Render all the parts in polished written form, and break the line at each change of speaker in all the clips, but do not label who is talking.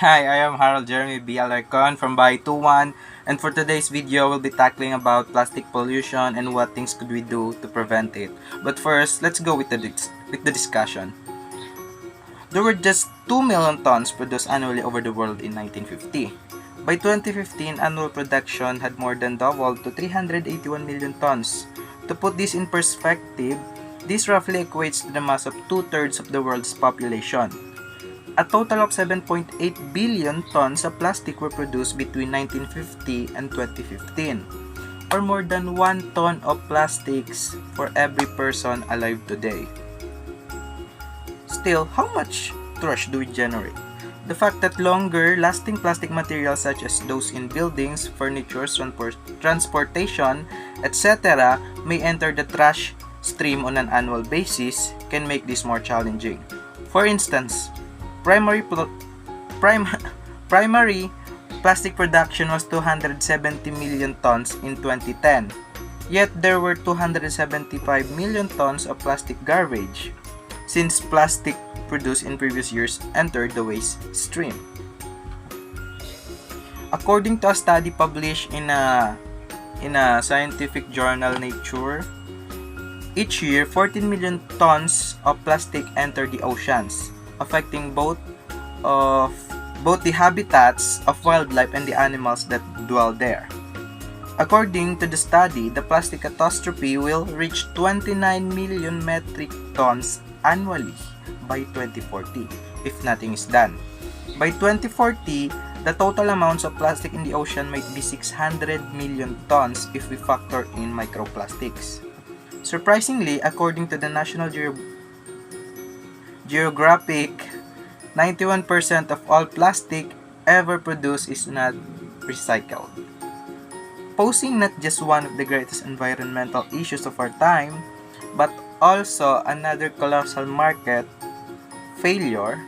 Hi, I am Harold Jeremy B. Alarcon from Bahay 21, and for today's video, we'll be tackling about plastic pollution and what things could we do to prevent it. But first, let's go with the discussion. There were just 2 million tons produced annually over the world in 1950. By 2015, annual production had more than doubled to 381 million tons. To put this in perspective, this roughly equates to the mass of two-thirds of the world's population. A total of 7.8 billion tons of plastic were produced between 1950 and 2015, or more than 1 ton of plastics for every person alive today. Still, how much trash do we generate? The fact that longer-lasting plastic materials such as those in buildings, furniture, transportation, etc. may enter the trash stream on an annual basis can make this more challenging. For instance, primary plastic production was 270 million tons in 2010, yet there were 275 million tons of plastic garbage, since plastic produced in previous years entered the waste stream. According to a study published in a scientific journal Nature, each year 14 million tons of plastic enter the oceans, affecting both the habitats of wildlife and the animals that dwell there. According to the study, the plastic catastrophe will reach 29 million metric tons annually by 2040 if nothing is done. By 2040, the total amounts of plastic in the ocean might be 600 million tons if we factor in microplastics. Surprisingly, according to the National Geographic, 91% of all plastic ever produced is not recycled, posing not just one of the greatest environmental issues of our time, but also another colossal market failure.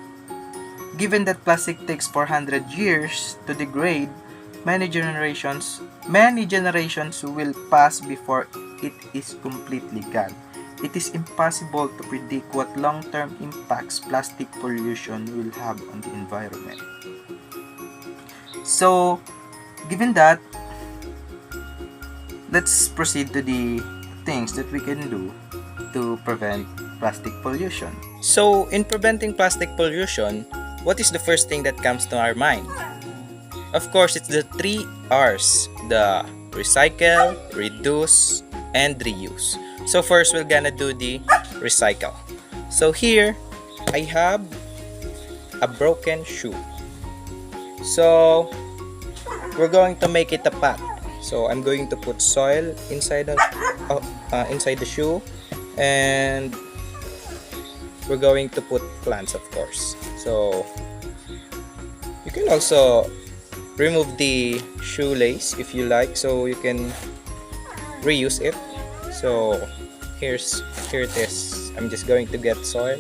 Given that plastic takes 400 years to degrade, many generations will pass before it is completely gone. It is impossible to predict what long-term impacts plastic pollution will have on the environment. So, given that, let's proceed to the things that we can do to prevent plastic pollution. So, in preventing plastic pollution, what is the first thing that comes to our mind? Of course, it's the 3 R's: the recycle, reduce, and reuse. So first, we're gonna do the recycle. So here, I have a broken shoe. So we're going to make it a pot. So I'm going to put soil inside the shoe, and we're going to put plants, of course. So you can also remove the shoelace if you like, so you can reuse it. So here it is. I'm just going to get soil.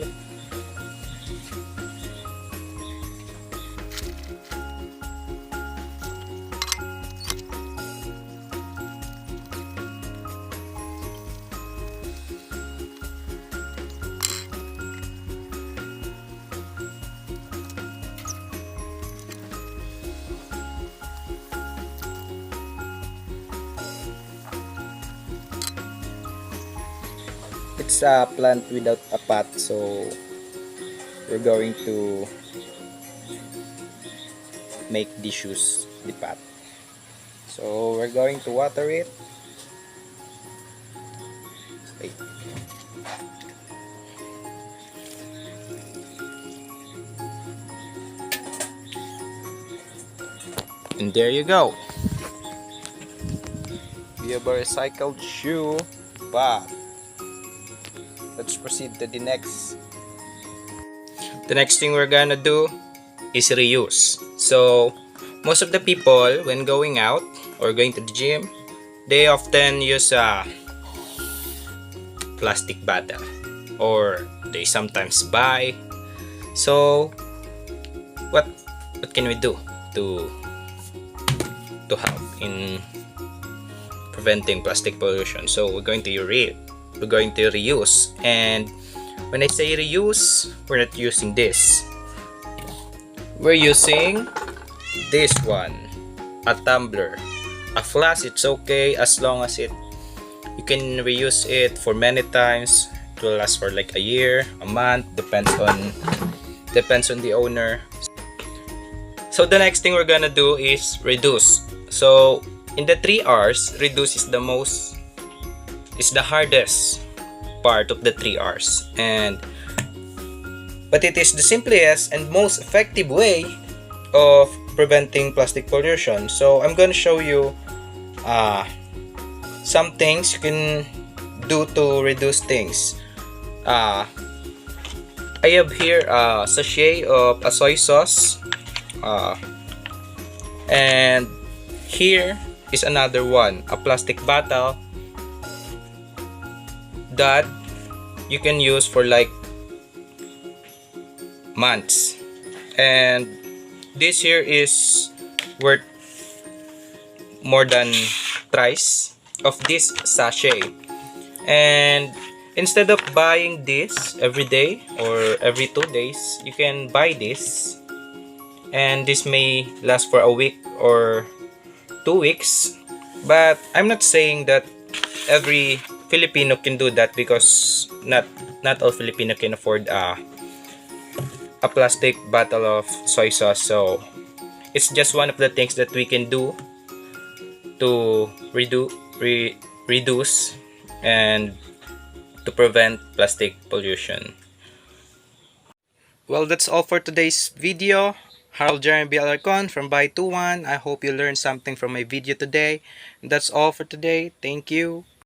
It's a plant without a pot, so we're going to make the shoes the pot. So we're going to water it. Wait. And there you go. We have a recycled shoe pot. Let's proceed to the next. The next thing we're gonna do is reuse. So most of the people, when going out or going to the gym, they often use a plastic bottle, or they sometimes buy. So what can we do to help in preventing plastic pollution? So we're going to reuse, and when I say reuse, we're not using this. We're using this one, a tumbler. A flask, it's okay as long as you can reuse it for many times. It will last for like a year, a month, depends on the owner. So the next thing we're gonna do is reduce. So in the 3 R's, reduce is the hardest part of the 3 R's, but it is the simplest and most effective way of preventing plastic pollution. So I'm gonna show you some things you can do to reduce things. I have here a sachet of a soy sauce, and here is another one, a plastic bottle that you can use for like months, and this here is worth more than thrice of this sachet. And instead of buying this every day or every 2 days, you can buy this, and this may last for a week or 2 weeks. But I'm not saying that every Filipino can do that, because not all Filipino can afford a plastic bottle of soy sauce. So it's just one of the things that we can do to reduce and to prevent plastic pollution. Well, that's all for today's video. Harold Jeremy Alarcon from Buy21. I hope you learned something from my video today. That's all for today. Thank you.